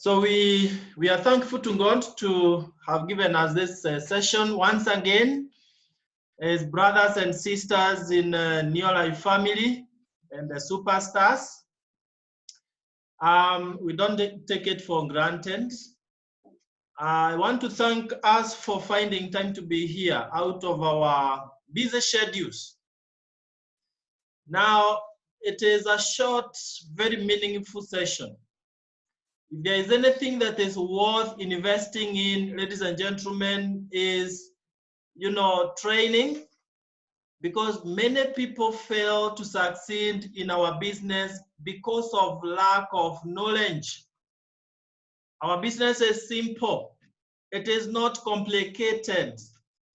So we are thankful to God to have given us this session once again as brothers and sisters in NEOLIFE family and the superstars. We don't take it for granted. I want to thank us for finding time to be here out of our busy schedules. Now, it is a short, very meaningful session. If there is anything that is worth investing in, ladies and gentlemen, is, training, because many people fail to succeed in our business because of lack of knowledge. Our business is simple. It is not complicated.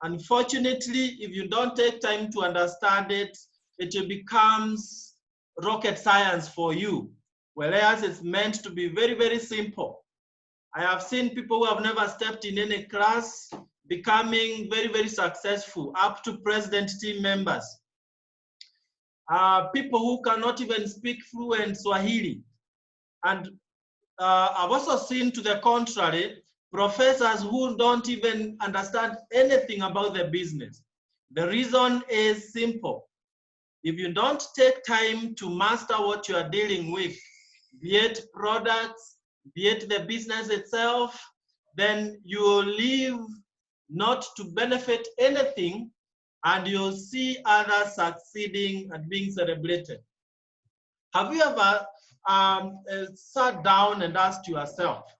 Unfortunately, if you don't take time to understand it, it becomes rocket science for you. Whereas it's meant to be very, very simple. I have seen people who have never stepped in any class becoming very, very successful, up to president team members. People who cannot even speak fluent Swahili. And I've also seen, to the contrary, professors who don't even understand anything about the business. The reason is simple. If you don't take time to master what you are dealing with, be it products, be it the business itself, then you will live not to benefit anything, and you'll see others succeeding and being celebrated. Have you ever sat down and asked yourself,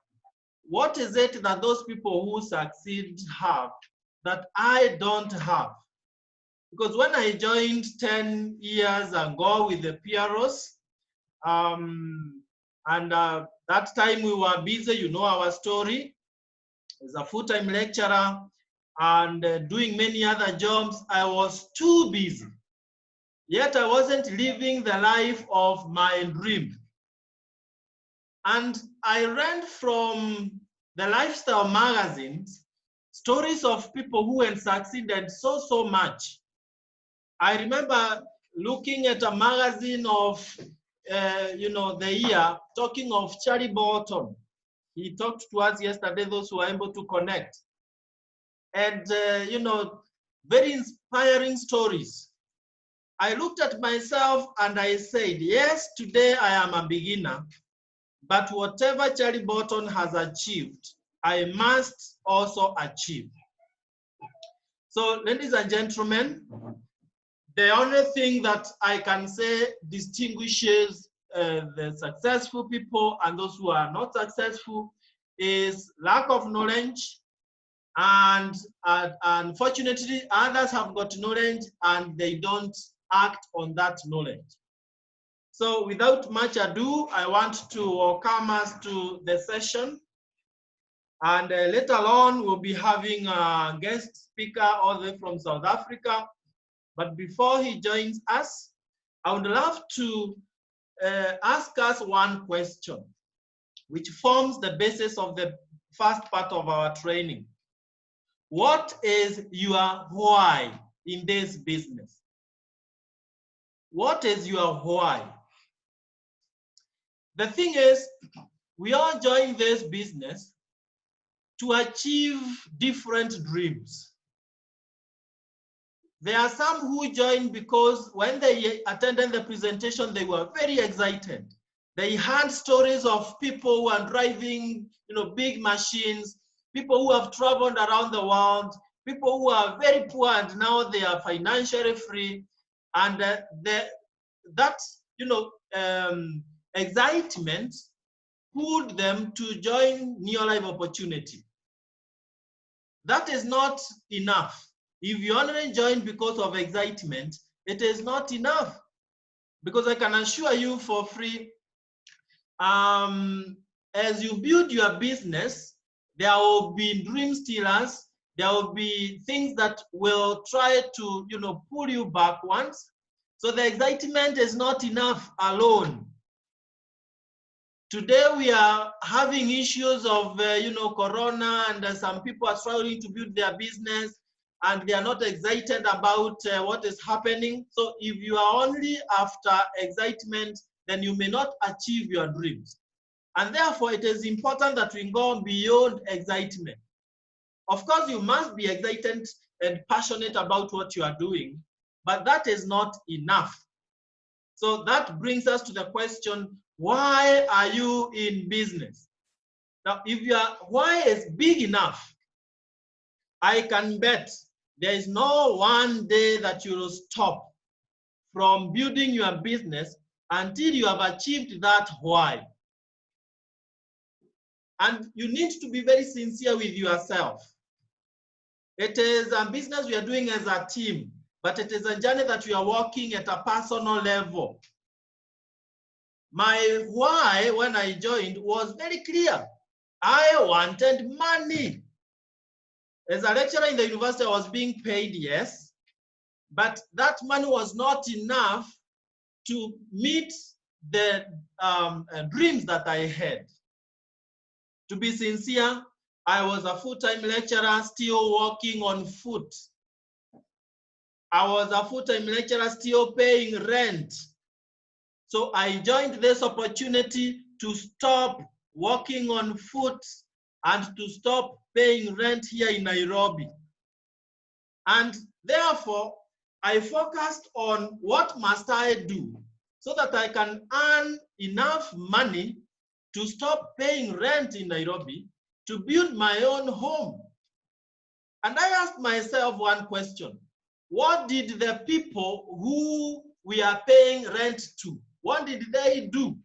what is it that those people who succeed have that I don't have? Because when I joined 10 years ago with the PROs, that time we were busy, you know our story. As a full-time lecturer and doing many other jobs, I was too busy. Yet I wasn't living the life of my dream. And I read from the lifestyle magazines stories of people who had succeeded so much. I remember looking at a magazine of the year, talking of Charlie Bolton. He talked to us yesterday, those who were able to connect. And, very inspiring stories. I looked at myself and I said, yes, today I am a beginner, but whatever Charlie Bolton has achieved, I must also achieve. So, ladies and gentlemen, the only thing that I can say distinguishes the successful people and those who are not successful is lack of knowledge. And unfortunately, others have got knowledge and they don't act on that knowledge. So without much ado, I want to welcome us to the session. And later on, we'll be having a guest speaker all the way from South Africa. But before he joins us, I would love to ask us one question, which forms the basis of the first part of our training. What is your why in this business? What is your why? The thing is, we all join this business to achieve different dreams. There are some who joined because when they attended the presentation, they were very excited. They heard stories of people who are driving, big machines, people who have traveled around the world, people who are very poor and now they are financially free. And that excitement pulled them to join NEOLIFE opportunity. That is not enough. If you only join because of excitement, it is not enough. Because I can assure you for free, as you build your business, there will be dream stealers, there will be things that will try to, pull you backwards. So the excitement is not enough alone. Today we are having issues of, corona, and some people are struggling to build their business and they are not excited about what is happening. So if you are only after excitement, then you may not achieve your dreams. And therefore, it is important that we go beyond excitement. Of course, you must be excited and passionate about what you are doing, but that is not enough. So that brings us to the question, why are you in business? Now, if your why is big enough, I can bet there is no one day that you will stop from building your business until you have achieved that why. And you need to be very sincere with yourself. It is a business we are doing as a team, but it is a journey that we are walking at a personal level. My why when I joined was very clear. I wanted money. As a lecturer in the university, I was being paid, yes, but that money was not enough to meet the dreams that I had. To be sincere, I was a full-time lecturer still working on foot. I was a full-time lecturer still paying rent. So I joined this opportunity to stop working on foot and to stop paying rent here in Nairobi. And therefore, I focused on what must I do so that I can earn enough money to stop paying rent in Nairobi, to build my own home. And I asked myself one question. What did the people who we are paying rent to, what did they do?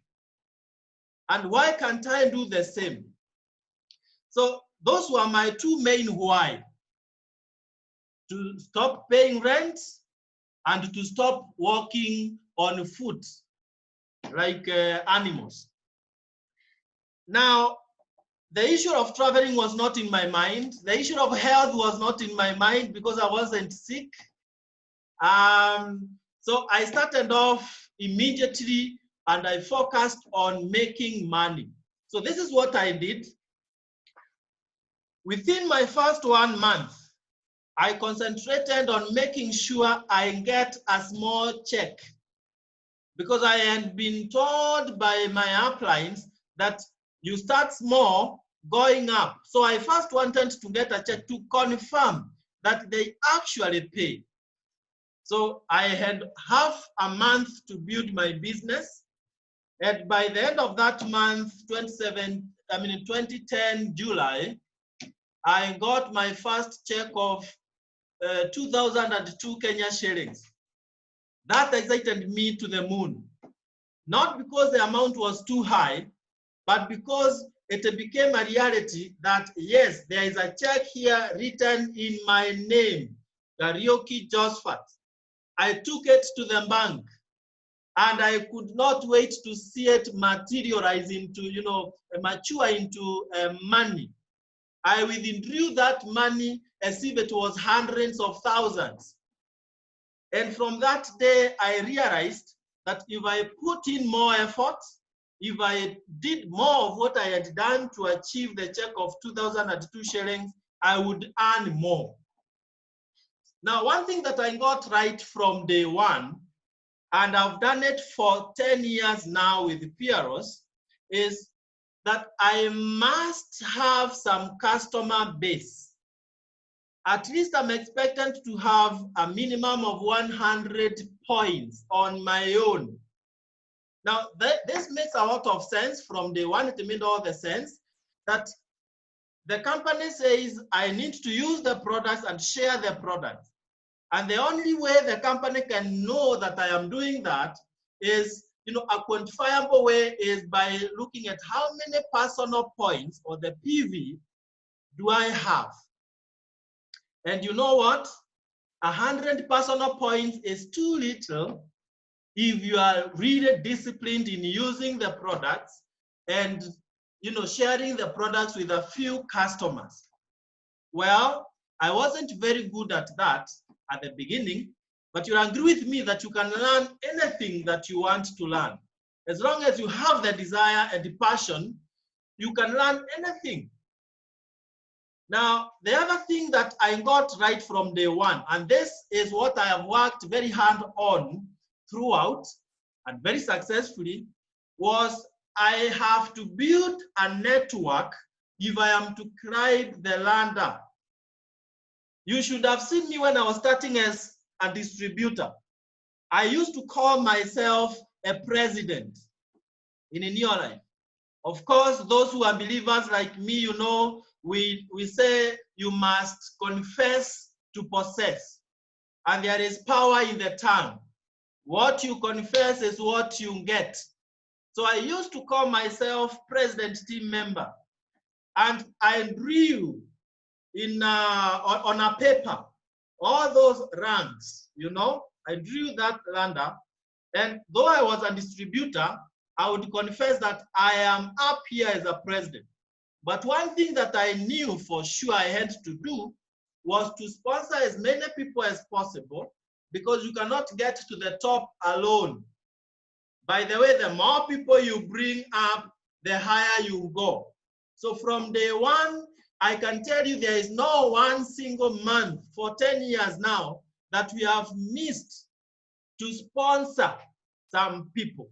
And why can't I do the same? So those were my two main why. To stop paying rent and to stop working on foot like animals. Now, the issue of traveling was not in my mind. The issue of health was not in my mind because I wasn't sick. So I started off immediately and I focused on making money. So this is what I did. Within my first 1 month, I concentrated on making sure I get a small check because I had been told by my uplines that you start small, going up. So I first wanted to get a check to confirm that they actually pay. So I had half a month to build my business. And by the end of that month, 2010 July, I got my first check of 2002 Kenya shillings. That excited me to the moon. Not because the amount was too high, but because it became a reality that yes, there is a check here written in my name, Karaoke Josphat. I took it to the bank and I could not wait to see it materialize into, mature into money. I withdrew that money as if it was hundreds of thousands. And from that day, I realized that if I put in more effort, if I did more of what I had done to achieve the check of 2002 shillings, I would earn more. Now, one thing that I got right from day one, and I've done it for 10 years now with PROs, is that I must have some customer base. At least I'm expected to have a minimum of 100 points on my own. Now, this makes a lot of sense from day one. It made all the sense that the company says I need to use the products and share the products. And the only way the company can know that I am doing that is, a quantifiable way is by looking at how many personal points or the PV do I have. And you know what? 100 personal points is too little if you are really disciplined in using the products and sharing the products with a few customers. Well, I wasn't very good at that at the beginning, but you'll agree with me that you can learn anything that you want to learn. As long as you have the desire and the passion, you can learn anything. Now, the other thing that I got right from day one, and this is what I have worked very hard on throughout and very successfully, was I have to build a network if I am to climb the ladder. You should have seen me when I was starting as a distributor. I used to call myself a president in a NEOLIFE. Of course, those who are believers like me, you know, we say you must confess to possess. And there is power in the tongue. What you confess is what you get. So I used to call myself president team member. And I drew in on a paper all those ranks, you know. I drew that ladder. And though I was a distributor, I would confess that I am up here as a president. But one thing that I knew for sure I had to do was to sponsor as many people as possible, because you cannot get to the top alone. By the way, the more people you bring up, the higher you go. So from day one, I can tell you there is no one single month for 10 years now that we have missed to sponsor some people.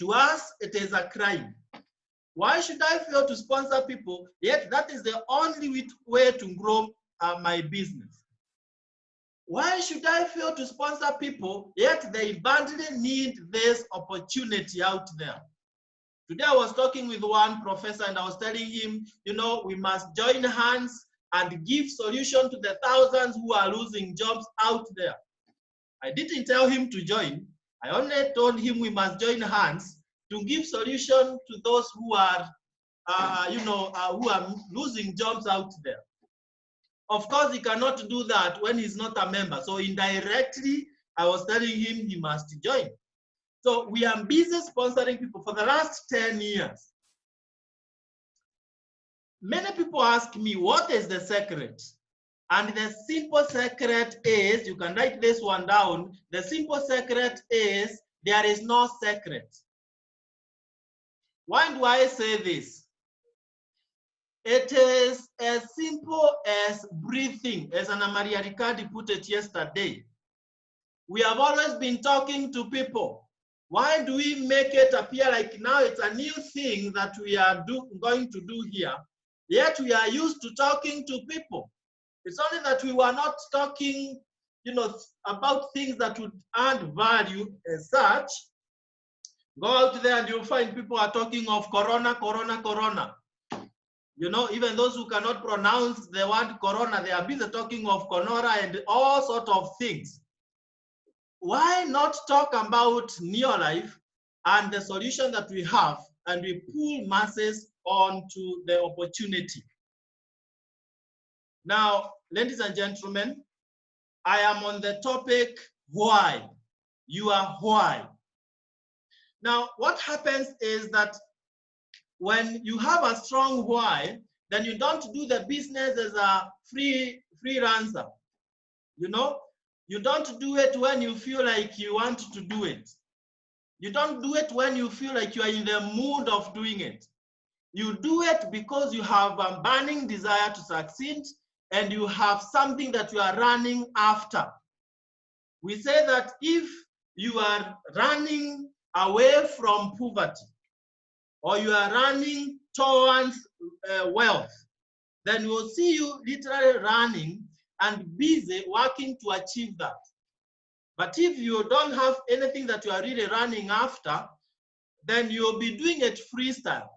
To us, it is a crime. Why should I fail to sponsor people? Yet that is the only way to grow my business. Why should I fail to sponsor people? Yet they badly need this opportunity out there. Today I was talking with one professor and I was telling him, you know, we must join hands and give solution to the thousands who are losing jobs out there. I didn't tell him to join. I only told him we must join hands to give solution to those who are, who are losing jobs out there. Of course, he cannot do that when he's not a member. So indirectly, I was telling him he must join. So we are busy sponsoring people for the last 10 years. Many people ask me, what is the secret? And the simple secret is, you can write this one down, the simple secret is, there is no secret. Why do I say this? It is as simple as breathing, as Ana Maria Riccardi put it yesterday. We have always been talking to people. Why do we make it appear like now it's a new thing that we are going to do here? Yet we are used to talking to people. It's only that we were not talking, you know, about things that would add value as such. Go out there and you'll find people are talking of corona, corona, corona. You know, even those who cannot pronounce the word corona, they are busy talking of conora and all sorts of things. Why not talk about NEOLIFE and the solution that we have, and we pull masses onto the opportunity? Now, ladies and gentlemen, I am on the topic why. You are why. Now, what happens is that when you have a strong why, then you don't do the business as a freelancer. You know, you don't do it when you feel like you want to do it. You don't do it when you feel like you are in the mood of doing it. You do it because you have a burning desire to succeed and you have something that you are running after. We say that if you are running away from poverty, or you are running towards wealth, then we'll see you literally running and busy working to achieve that. But if you don't have anything that you are really running after, then you'll be doing it freestyle.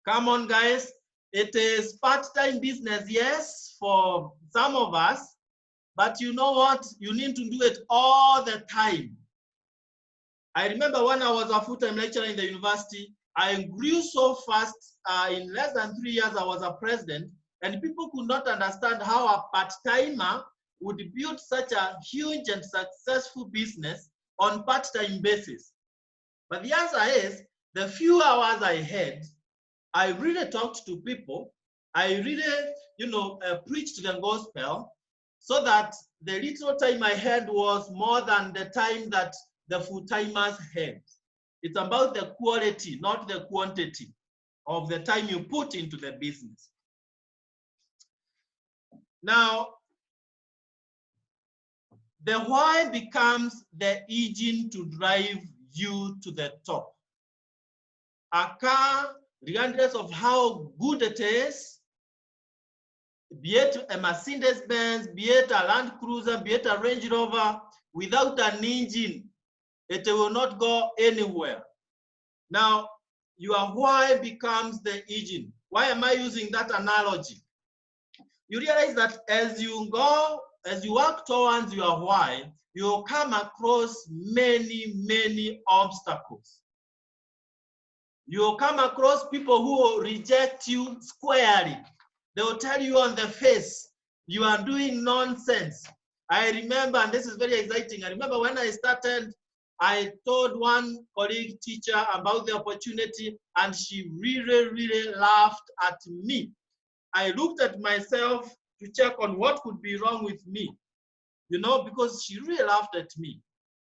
Come on, guys. It is part-time business, yes, for some of us, but you know what? You need to do it all the time. I remember when I was a full-time lecturer in the university, I grew so fast. In less than 3 years, I was a president, and people could not understand how a part-timer would build such a huge and successful business on part-time basis. But the answer is, the few hours I had, I really talked to people. I really, preached the gospel, so that the little time I had was more than the time that the full-timers had. It's about the quality, not the quantity of the time you put into the business. Now, the why becomes the engine to drive you to the top. a car, regardless of how good it is, be it a Mercedes-Benz, be it a Land Cruiser, be it a Range Rover, without an engine, it will not go anywhere. Now, your why becomes the engine. Why am I using that analogy? You realize that as you work towards your why, you'll come across many, many obstacles. You'll come across people who will reject you squarely. They will tell you on the face, you are doing nonsense. I remember, and this is very exciting, I remember when I started, I told one colleague teacher about the opportunity, and she really, really laughed at me. I looked at myself to check on what could be wrong with me, you know, because she really laughed at me.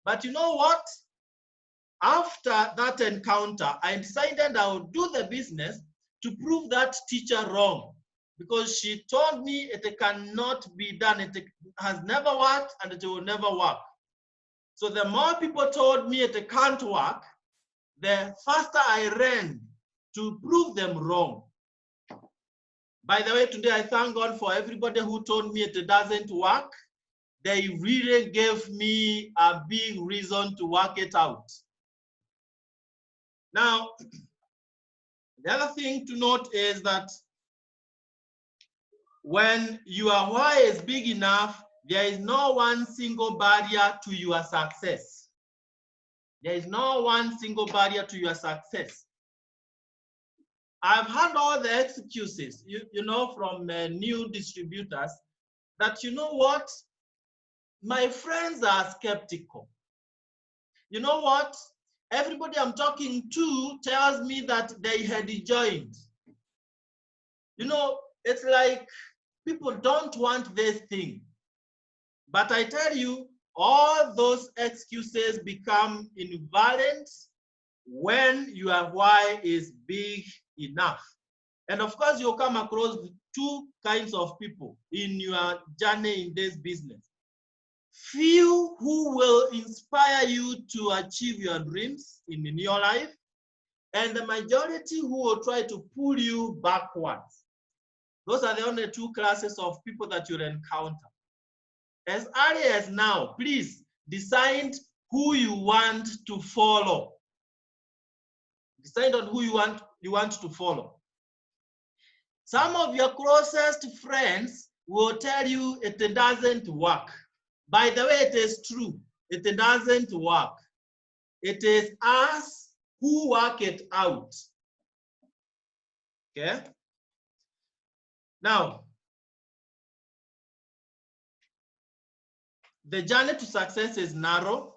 But you know what? After that encounter, I decided I would do the business to prove that teacher wrong, because she told me it cannot be done. It has never worked and it will never work. So the more people told me it can't work, the faster I ran to prove them wrong. By the way, today I thank God for everybody who told me it doesn't work. They really gave me a big reason to work it out. Now, the other thing to note is that when your why is big enough, there is no one single barrier to your success. There is no one single barrier to your success. I've heard all the excuses, you know, from new distributors that, you know what, my friends are skeptical. You know what, everybody I'm talking to tells me that they had joined. You know, it's like people don't want this thing. But I tell you, all those excuses become invalid when your why is big enough. And of course, you'll come across two kinds of people in your journey in this business. Few who will inspire you to achieve your dreams in NEOLIFE, and the majority who will try to pull you backwards. Those are the only two classes of people that you'll encounter. As early as now, please decide who you want to follow. Decide on who you want to follow. Some of your closest friends will tell you it doesn't work. By the way, it is true. It doesn't work. It is us who work it out. Okay? Now, the journey to success is narrow,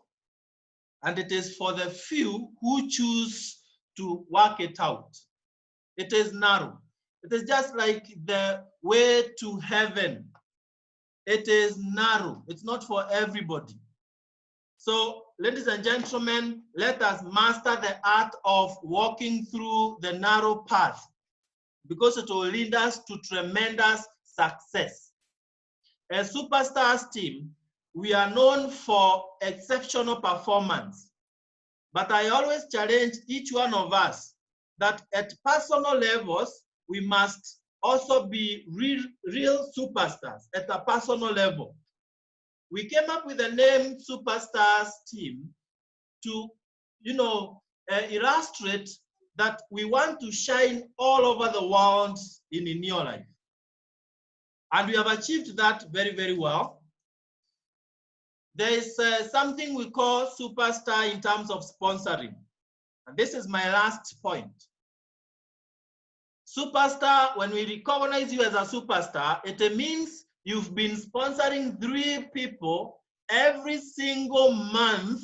and it is for the few who choose to work it out. It is narrow. It is just like the way to heaven. It is narrow. It's not for everybody. So, ladies and gentlemen, let us master the art of walking through the narrow path, because it will lead us to tremendous success. As Superstars team, we are known for exceptional performance, but I always challenge each one of us that at personal levels, we must also be real superstars at a personal level. We came up with the name Superstars team to, you know, illustrate that we want to shine all over the world in NEOLIFE. And we have achieved that very, very well. There is something we call superstar in terms of sponsoring. And this is my last point. Superstar, when we recognize you as a superstar, it means you've been sponsoring 3 people every single month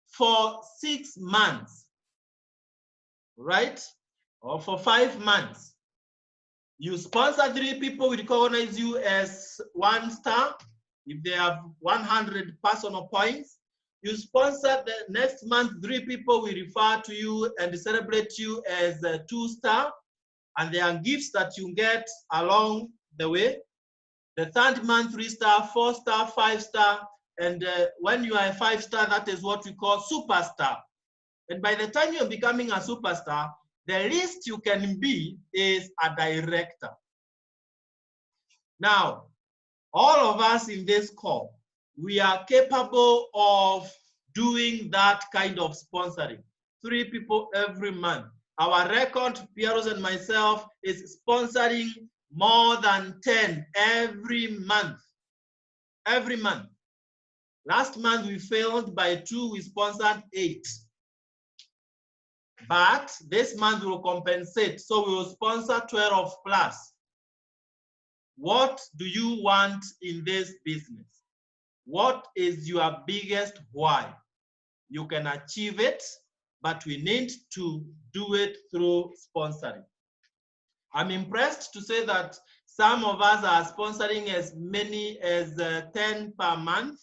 for 6 months, right? Or for 5 months. You sponsor 3 people, we recognize you as 1 star. If they have 100 personal points, you sponsor the next month 3 people, we refer to you and celebrate you as a 2 star. And there are gifts that you get along the way. The 3rd month, 3 star, 4 star, 5 star. And when you are a 5 star, that is what we call superstar. And by the time you're becoming a superstar, the least you can be is a director. Now, all of us in this call, we are capable of doing that kind of sponsoring. 3 people every month. Our record, Pieros and myself, is sponsoring more than 10 every month. Every month. Last month we failed by 2, we sponsored 8. But this month we will compensate, so we will sponsor 12 plus. What do you want in this business? What is your biggest why? You can achieve it, but we need to do it through sponsoring. I'm impressed to say that some of us are sponsoring as many as 10 per month.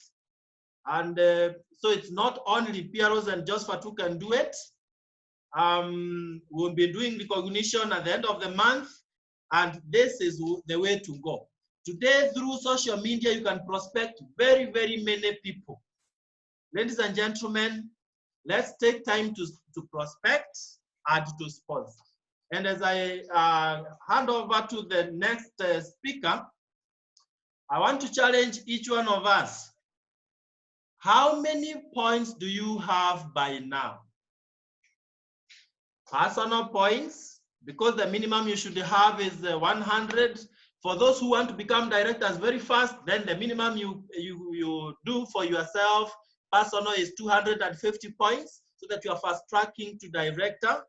And so it's not only Pieros and JOSPHAT who can do it. We'll be doing recognition at the end of the month, and this is the way to go. Today, through social media, you can prospect very, very many people. Ladies and gentlemen, let's take time to prospect and to sponsor. And as I hand over to the next speaker, I want to challenge each one of us. How many points do you have by now? Personal points, because the minimum you should have is 100. For those who want to become directors very fast, then the minimum you do for yourself, personal, is 250 points, so that you are fast tracking to director.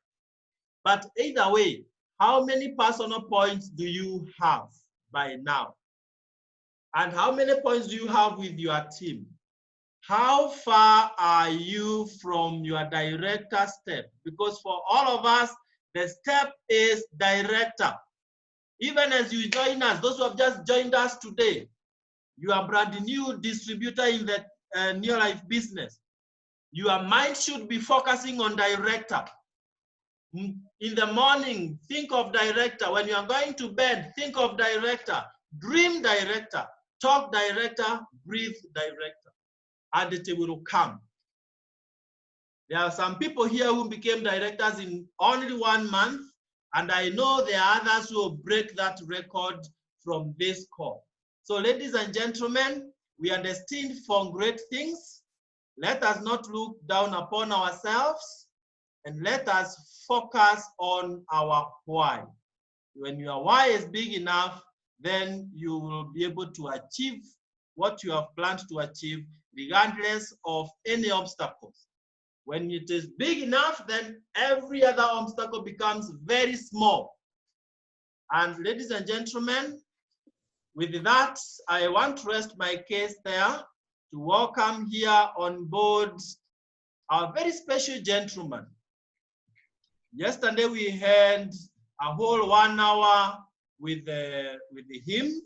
But either way, how many personal points do you have by now? And how many points do you have with your team? How far are you from your director step? Because for all of us, the step is director. Even as you join us, those who have just joined us today, you are brand new distributor in the NEOLIFE business. Your mind should be focusing on director. In the morning, think of director. When you are going to bed, think of director. Dream director. Talk director. Breathe director. And it will come. There are some people here who became directors in only 1 month, and I know there are others who will break that record from this call. So ladies and gentlemen, we are destined for great things. Let us not look down upon ourselves, and let us focus on our why. When your why is big enough, then you will be able to achieve what you have planned to achieve, regardless of any obstacles. When it is big enough, then every other obstacle becomes very small. And ladies and gentlemen, with that, I want to rest my case there to welcome here on board our very special gentleman. Yesterday we had a whole 1 hour with him,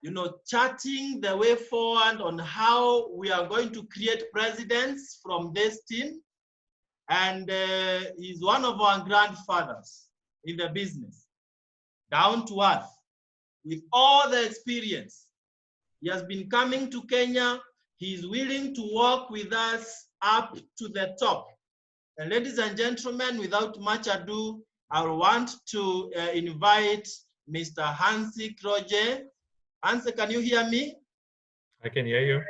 you know, chatting the way forward on how we are going to create presidents from this team. And he's one of our grandfathers in the business, down to earth, with all the experience. He has been coming to Kenya. He's willing to work with us up to the top. And ladies and gentlemen, without much ado, I want to invite Mr. Hansie Kroje. Hansie, can you hear me? I can hear you.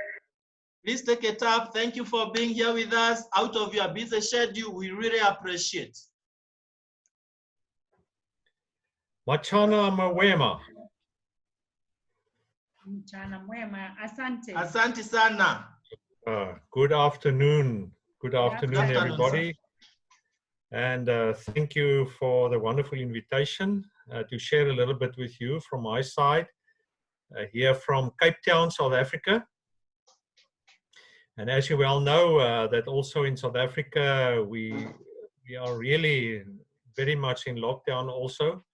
Please take it up. Thank you for being here with us out of your busy schedule. We really appreciate. Machana mwema. Mchana mwema, asante. Asante sana. Good afternoon. Good afternoon, afternoon, everybody. And thank you for the wonderful invitation to share a little bit with you from my side, here from Cape Town, South Africa. And as you well know, that also in South Africa, we are really very much in lockdown also.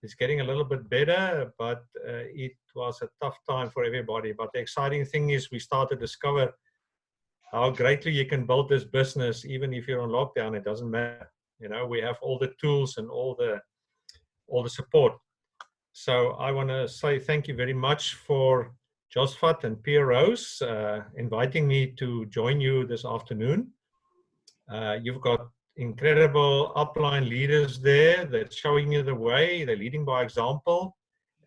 It's getting a little bit better, but it was a tough time for everybody. But the exciting thing is we start to discover how greatly you can build this business, even if you're on lockdown, it doesn't matter. You know, we have all the tools and all the support. So I want to say thank you very much for JOSPHAT and Pieros inviting me to join you this afternoon. You've got incredible upline leaders there that's showing you the way. They're leading by example,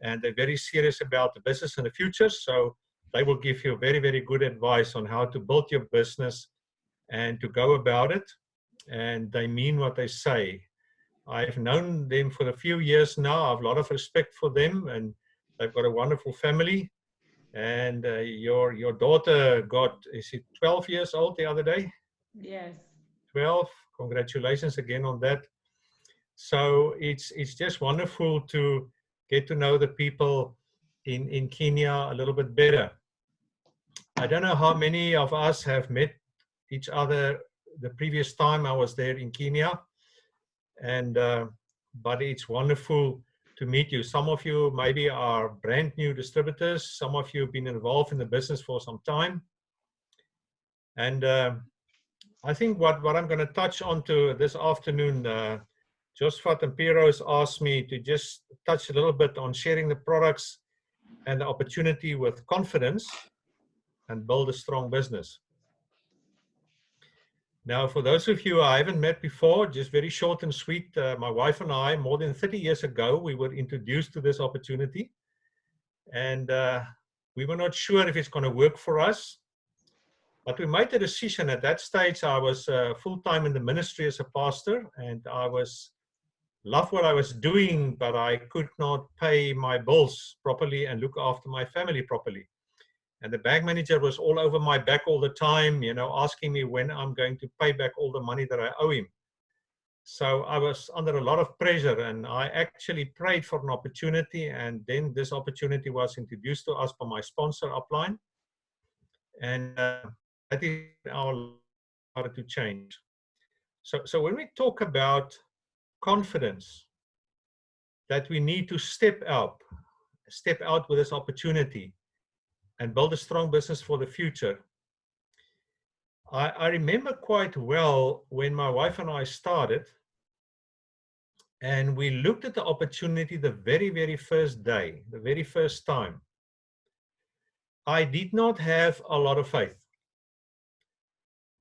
and they're very serious about the business and the future. So they will give you very, very good advice on how to build your business and to go about it. And they mean what they say. I've known them for a few years now. I have a lot of respect for them, and they've got a wonderful family. And your daughter got, is she 12 years old the other day? Yes. 12. Congratulations again on that. So it's just wonderful to get to know the people in Kenya a little bit better. I don't know how many of us have met each other the previous time I was there in Kenya, and but it's wonderful to meet you. Some of you maybe are brand new distributors. Some of you have been involved in the business for some time. And I think what I'm going to touch on to this afternoon, Josphat and Piro's asked me to just touch a little bit on sharing the products and the opportunity with confidence and build a strong business. Now, for those of you I haven't met before, just very short and sweet, my wife and I, more than 30 years ago, we were introduced to this opportunity. And we were not sure if it's going to work for us. But we made the decision. At that stage, I was full-time in the ministry as a pastor, and I loved what I was doing, but I could not pay my bills properly and look after my family properly. And the bank manager was all over my back all the time, you know, asking me when I'm going to pay back all the money that I owe him. So I was under a lot of pressure, and I actually prayed for an opportunity, and then this opportunity was introduced to us by my sponsor, Upline. And that is our life started to change. So when we talk about confidence, that we need to step out with this opportunity and build a strong business for the future. I remember quite well when my wife and I started, and we looked at the opportunity the very, very first day, the very first time. I did not have a lot of faith.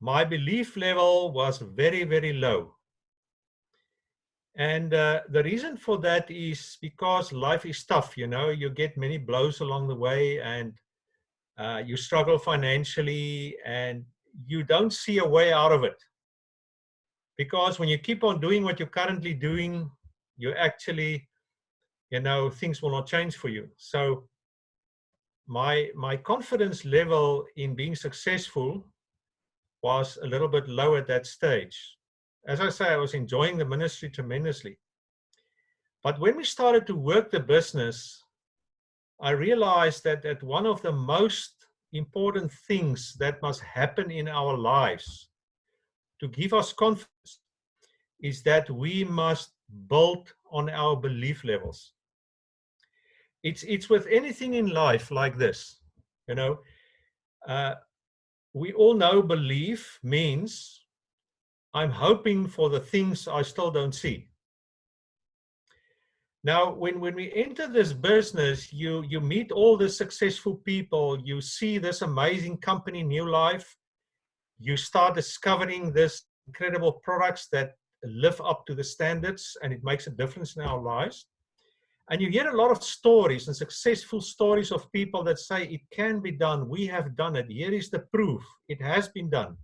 My belief level was very, very low. And the reason for that is because life is tough, you know, you get many blows along the way, and you struggle financially, and you don't see a way out of it. Because when you keep on doing what you're currently doing, you actually, you know, things will not change for you. So my confidence level in being successful was a little bit low at that stage. As I say, I was enjoying the ministry tremendously. But when we started to work the business, I realized that one of the most important things that must happen in our lives to give us confidence is that we must build on our belief levels. It's with anything in life like this, you know. We all know belief means I'm hoping for the things I still don't see. Now, when we enter this business, you meet all the successful people, you see this amazing company, NEOLIFE, you start discovering this incredible products that live up to the standards, and it makes a difference in our lives. And you hear a lot of stories and successful stories of people that say it can be done, we have done it, here is the proof, it has been done.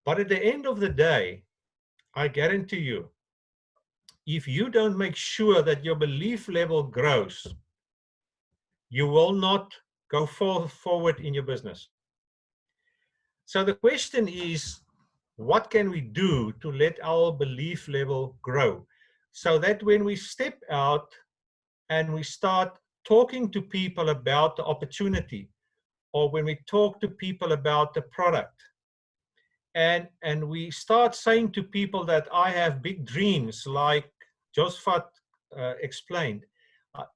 But at the end of the day, I guarantee you, if you don't make sure that your belief level grows, you will not go forward in your business. So the question is, what can we do to let our belief level grow? So that when we step out and we start talking to people about the opportunity, or when we talk to people about the product, and we start saying to people that I have big dreams, like Josphat explained,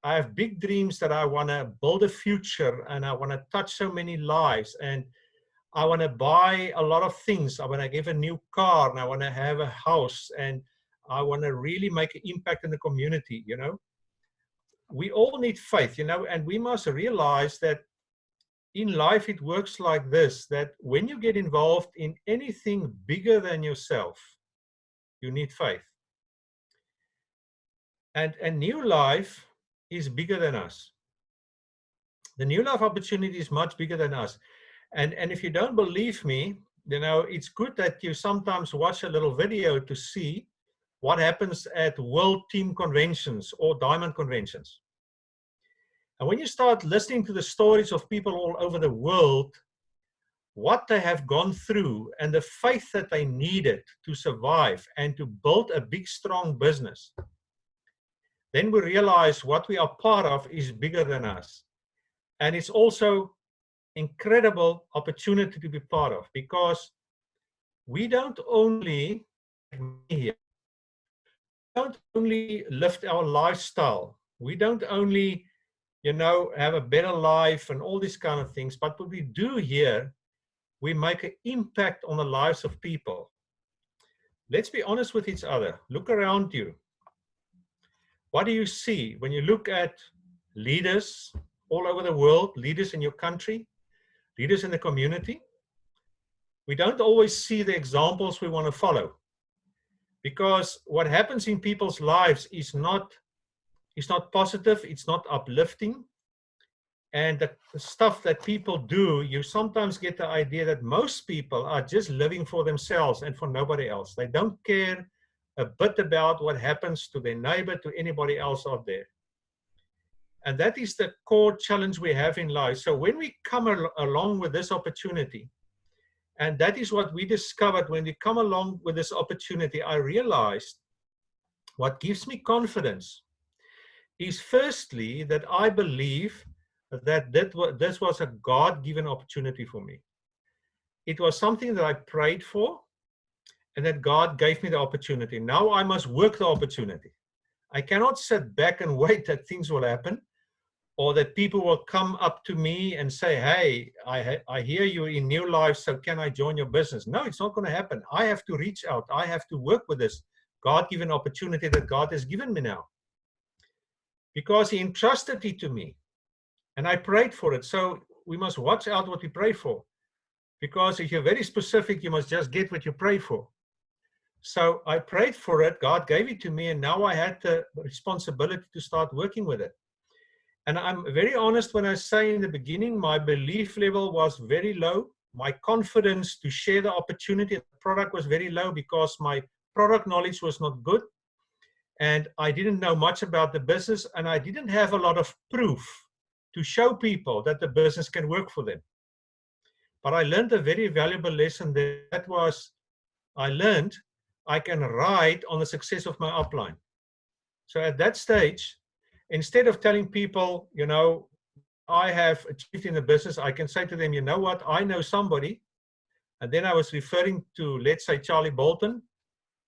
I have big dreams that I want to build a future, and I want to touch so many lives, and I want to buy a lot of things. I want to give a new car, and I want to have a house, and I want to really make an impact in the community, you know. We all need faith, you know, and we must realize that in life, it works like this, that when you get involved in anything bigger than yourself, you need faith. And NEOLIFE is bigger than us. The NEOLIFE opportunity is much bigger than us. And if you don't believe me, you know, it's good that you sometimes watch a little video to see what happens at world team conventions or diamond conventions. And when you start listening to the stories of people all over the world, what they have gone through and the faith that they needed to survive and to build a big, strong business, then we realize what we are part of is bigger than us. And it's also incredible opportunity to be part of, because we don't only lift our lifestyle, we don't only, you know, have a better life and all these kind of things, but what we do here, we make an impact on the lives of people. Let's be honest with each other. Look around you. What do you see when you look at leaders all over the world, leaders in your country, leaders in the community? We don't always see the examples we want to follow, because what happens in people's lives is not positive, it's not uplifting. And the stuff that people do, you sometimes get the idea that most people are just living for themselves and for nobody else. They don't care a bit about what happens to their neighbor, to anybody else out there. And that is the core challenge we have in life. So when we come along with this opportunity, and that is what we discovered when we come along with this opportunity, I realized what gives me confidence is firstly that I believe that this was a God-given opportunity for me. It was something that I prayed for and that God gave me the opportunity. Now I must work the opportunity. I cannot sit back and wait that things will happen, or that people will come up to me and say, hey, I hear you in NEOLIFE, so can I join your business? No, it's not going to happen. I have to reach out. I have to work with this God-given opportunity that God has given me now, because He entrusted it to me and I prayed for it. So we must watch out what we pray for, because if you're very specific, you must just get what you pray for. So I prayed for it, God gave it to me, and now I had the responsibility to start working with it. And I'm very honest when I say in the beginning, my belief level was very low. My confidence to share the opportunity of the product was very low, because my product knowledge was not good. And I didn't know much about the business, and I didn't have a lot of proof to show people that the business can work for them. But I learned a very valuable lesson. That was, I learned I can ride on the success of my upline. So at that stage, instead of telling people, you know, I have achieved in the business, I can say to them, you know what, I know somebody. And then I was referring to, let's say, Charlie Bolton,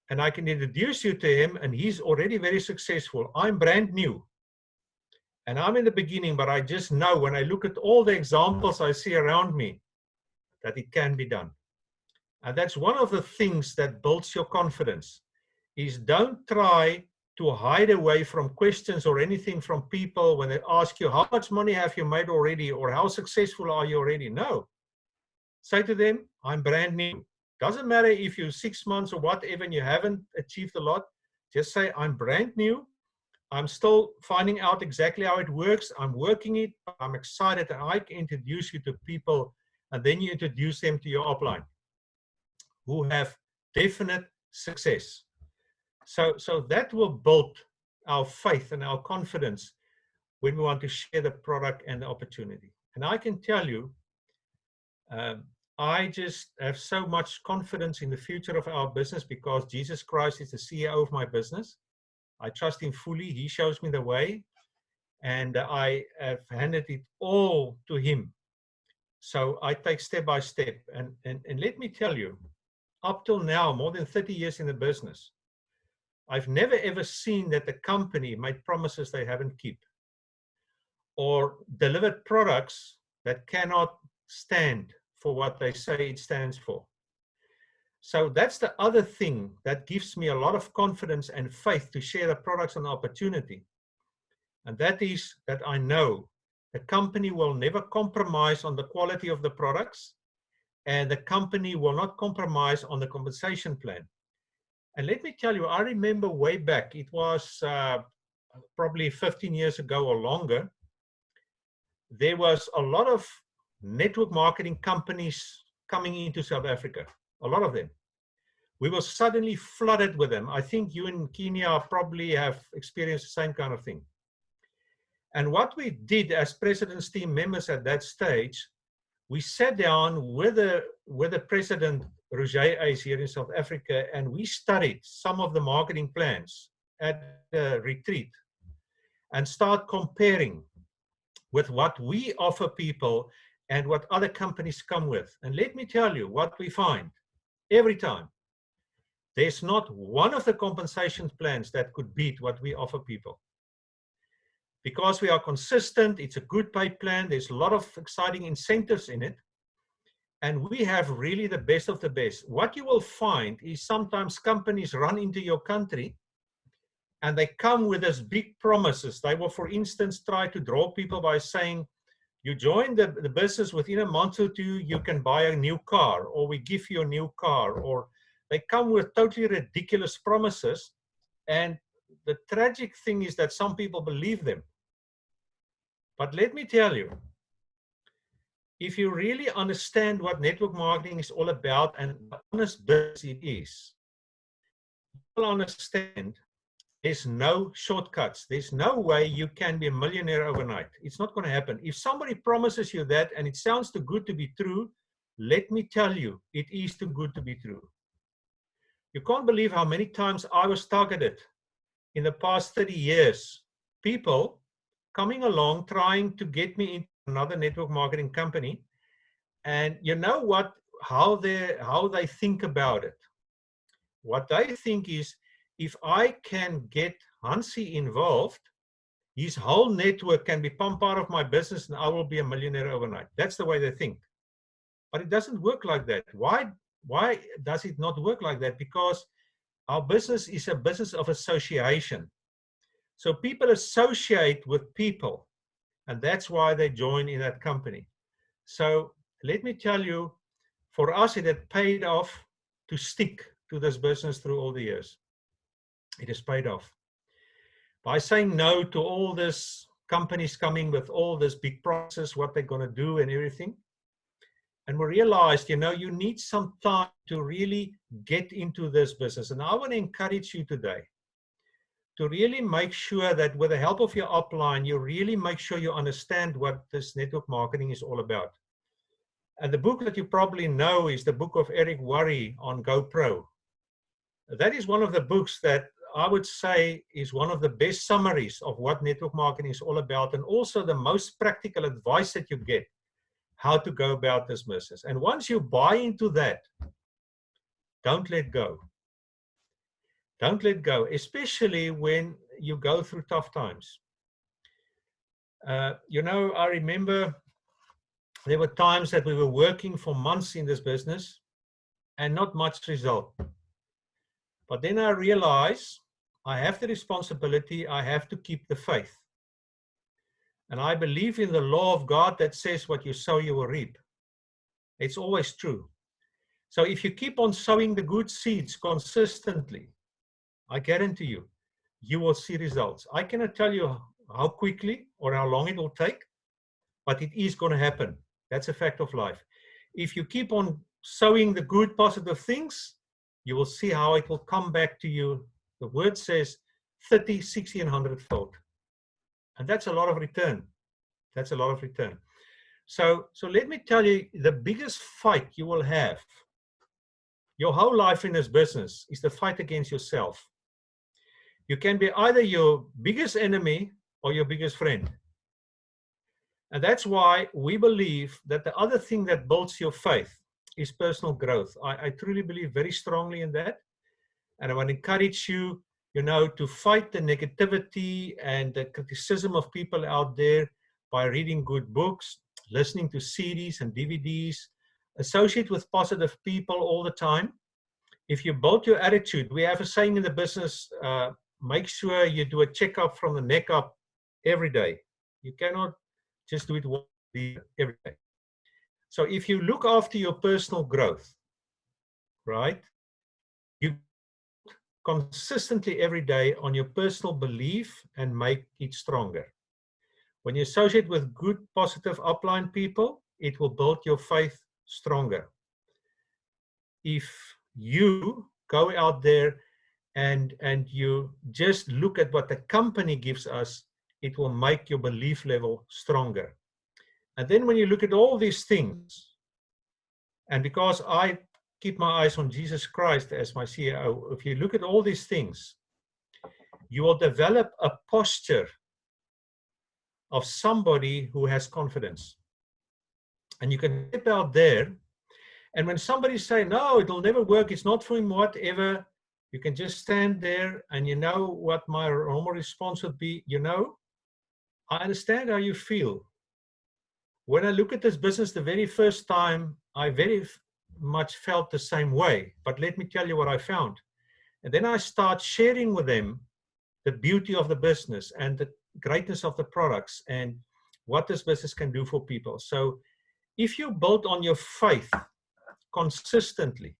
and I can introduce you to him, and he's already very successful. I'm brand new. And I'm in the beginning, but I just know when I look at all the examples I see around me, that it can be done. And that's one of the things that builds your confidence, is don't try to hide away from questions or anything from people when they ask you, how much money have you made already, or how successful are you already? No. Say to them, I'm brand new. Doesn't matter if you're 6 months or whatever and you haven't achieved a lot. Just say, I'm brand new. I'm still finding out exactly how it works. I'm working it. I'm excited that I can introduce you to people, and then you introduce them to your upline who have definite success. So that will build our faith and our confidence when we want to share the product and the opportunity. And I can tell you, I just have so much confidence in the future of our business, because Jesus Christ is the CEO of my business. I trust Him fully. He shows me the way, and I have handed it all to Him. So I take step by step. And let me tell you, up till now, more than 30 years in the business, I've never ever seen that the company made promises they haven't kept, or delivered products that cannot stand for what they say it stands for. So that's the other thing that gives me a lot of confidence and faith to share the products and opportunity. And that is that I know the company will never compromise on the quality of the products, and the company will not compromise on the compensation plan. And let me tell you, I remember way back, it was probably 15 years ago or longer, there was a lot of network marketing companies coming into South Africa, a lot of them. We were suddenly flooded with them. I think you in Kenya probably have experienced the same kind of thing. And what we did as President's team members at that stage, we sat down with the President, Roger Ace, here in South Africa, and we studied some of the marketing plans at the retreat and start comparing with what we offer people and what other companies come with. And let me tell you what we find every time. There's not one of the compensation plans that could beat what we offer people. Because we are consistent, it's a good pay plan, there's a lot of exciting incentives in it, and we have really the best of the best. What you will find is sometimes companies run into your country and they come with these big promises. They will, for instance, try to draw people by saying, you join the business within a month or two, you can buy a new car, or we give you a new car, or they come with totally ridiculous promises. And the tragic thing is that some people believe them. But let me tell you, if you really understand what network marketing is all about and what honest business it is, you will understand there's no shortcuts. There's no way you can be a millionaire overnight. It's not going to happen. If somebody promises you that and it sounds too good to be true, let me tell you, it is too good to be true. You can't believe how many times I was targeted in the past 30 years. People coming along trying to get me into another network marketing company, and you know what, how they think about it. What they think is, if I can get Hansie involved, his whole network can become part of my business and I will be a millionaire overnight. That's the way they think. But it doesn't work like that. Why does it not work like that? Because our business is a business of association. So people associate with people, and that's why they join in that company. So let me tell you, for us, it had paid off to stick to this business through all the years. It has paid off. By saying no to all this companies coming with all this big promises, what they're going to do and everything. And we realized, you know, you need some time to really get into this business. And I want to encourage you today to really make sure that with the help of your upline, you really make sure you understand what this network marketing is all about. And the book that you probably know is the book of Eric Worre on GoPro. That is one of the books that I would say is one of the best summaries of what network marketing is all about, and also the most practical advice that you get how to go about this business. And once you buy into that, don't let go. Don't let go, especially when you go through tough times. You know, I remember there were times that we were working for months in this business and not much result. But then I realized I have the responsibility, I have to keep the faith. And I believe in the law of God that says what you sow, you will reap. It's always true. So if you keep on sowing the good seeds consistently, I guarantee you, you will see results. I cannot tell you how quickly or how long it will take, but it is going to happen. That's a fact of life. If you keep on sowing the good, positive things, you will see how it will come back to you. The word says 30, 60, and 100-fold. And that's a lot of return. That's a lot of return. So let me tell you, the biggest fight you will have your whole life in this business is the fight against yourself. You can be either your biggest enemy or your biggest friend. And that's why we believe that the other thing that builds your faith is personal growth. I truly believe very strongly in that. And I want to encourage you, you know, to fight the negativity and the criticism of people out there by reading good books, listening to CDs and DVDs, associate with positive people all the time. If you build your attitude, we have a saying in the business, make sure you do a checkup from the neck up every day. You cannot Just do it every day. So if you look after your personal growth, right, you consistently every day on your personal belief and make it stronger. When you associate with good, positive upline people, it will build your faith stronger. If you go out there and you just look at what the company gives us, it will make your belief level stronger. And then when you look at all these things, and because I keep my eyes on Jesus Christ as my CEO, if you look at all these things, you will develop a posture of somebody who has confidence. And you can step out there, and when somebody say, no, it'll never work, it's not for him, whatever, you can just stand there, and you know what my normal response would be, you know, I understand how you feel. When I look at this business the very first time, I very much felt the same way, but let me tell you what I found. And then I start sharing with them the beauty of the business and the greatness of the products and what this business can do for people. So if you build on your faith consistently,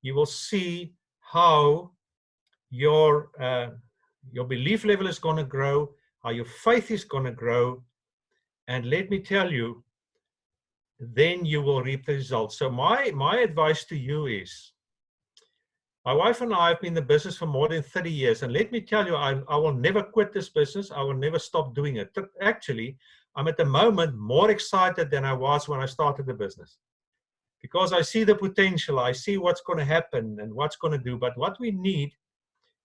you will see how your belief level is going to grow, how your faith is going to grow. And let me tell you, then you will reap the results. So my advice to you is, my wife and I have been in the business for more than 30 years. And let me tell you, I will never quit this business. I will never stop doing it. Actually, I'm at the moment more excited than I was when I started the business. Because I see the potential, I see what's going to happen and what's going to do. But what we need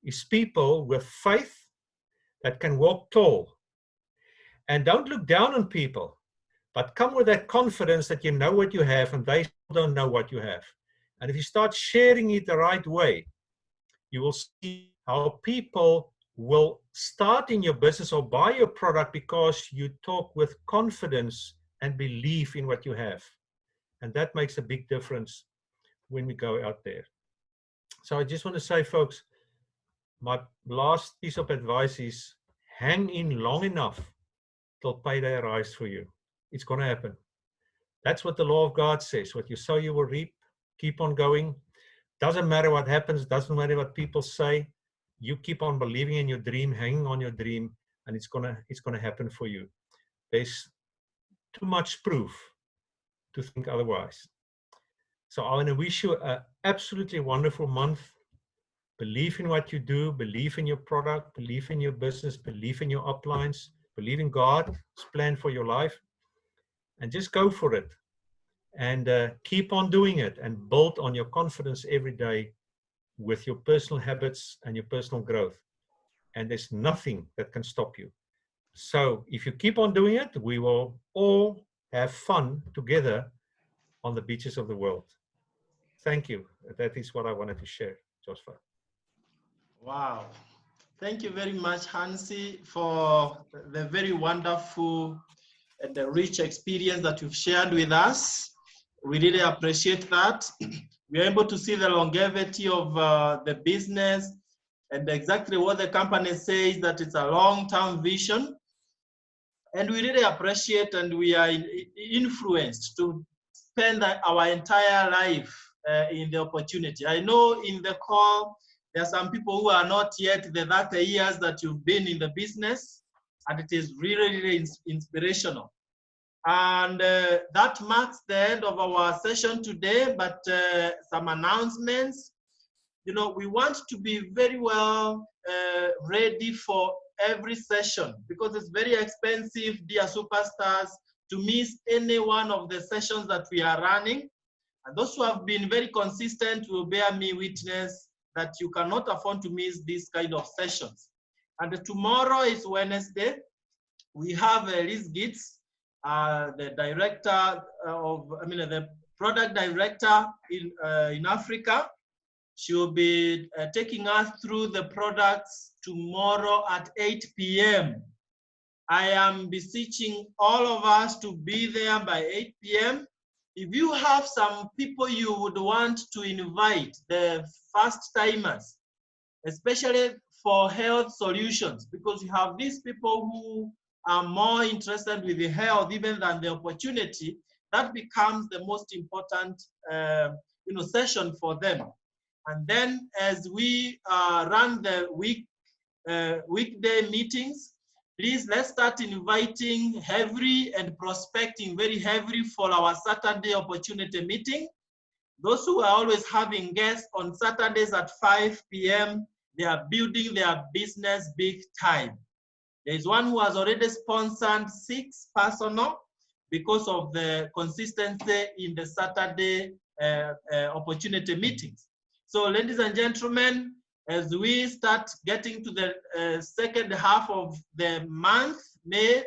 is people with faith that can walk tall. And don't look down on people, but come with that confidence that you know what you have and they don't know what you have. And if you start sharing it the right way, you will see how people will start in your business or buy your product because you talk with confidence and believe in what you have. And that makes a big difference when we go out there. So I just want to say, folks, my last piece of advice is hang in long enough till payday arrives for you. It's going to happen. That's what the law of God says. What you sow, you will reap. Keep on going. Doesn't matter what happens. Doesn't matter what people say. You keep on believing in your dream, hanging on your dream, and it's gonna happen for you. There's too much proof to think otherwise. So I want to wish you an absolutely wonderful month. Believe in what you do. Believe in your product. Believe in your business. Believe in your uplines. Believe in God's plan for your life. And just go for it. And keep on doing it and build on your confidence every day with your personal habits and your personal growth. And there's nothing that can stop you. So if you keep on doing it, we will all have fun together on the beaches of the world. Thank you. That is what I wanted to share, Josphat. Wow. Thank you very much, Hansie, for the very wonderful and the rich experience that you've shared with us. We really appreciate that. We are able to see the longevity of the business and exactly what the company says, that it's a long-term vision. And we really appreciate and we are influenced to spend our entire life in the opportunity. I know in the call, there are some people who are not yet the 30 years that you've been in the business, and it is really, really inspirational. And that marks the end of our session today, but some announcements. You know, we want to be very well ready for every session because it's very expensive, dear superstars, to miss any one of the sessions that we are running. And those who have been very consistent will bear me witness that you cannot afford to miss these kind of sessions. And tomorrow is Wednesday. We have Liz Gitz, the director the product director in Africa. She will be taking us through the products tomorrow at 8 p.m. I am beseeching all of us to be there by 8 p.m. If you have some people you would want to invite, the first timers, especially for health solutions, because you have these people who are more interested with the health even than the opportunity, that becomes the most important session for them. And then as we run the weekday meetings, please let's start inviting heavily and prospecting very heavily for our Saturday opportunity meeting. Those who are always having guests on Saturdays at 5 p.m., they are building their business big time. There is one who has already sponsored 6 personal because of the consistency in the Saturday opportunity meetings. So ladies and gentlemen, as we start getting to the second half of the month, May,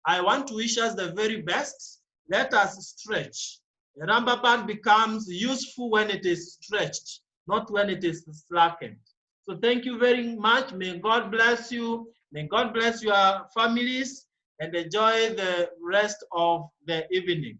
I want to wish us the very best. Let us stretch. The rubber band becomes useful when it is stretched, not when it is slackened. So thank you very much. May God bless you. May God bless your families, and enjoy the rest of the evening.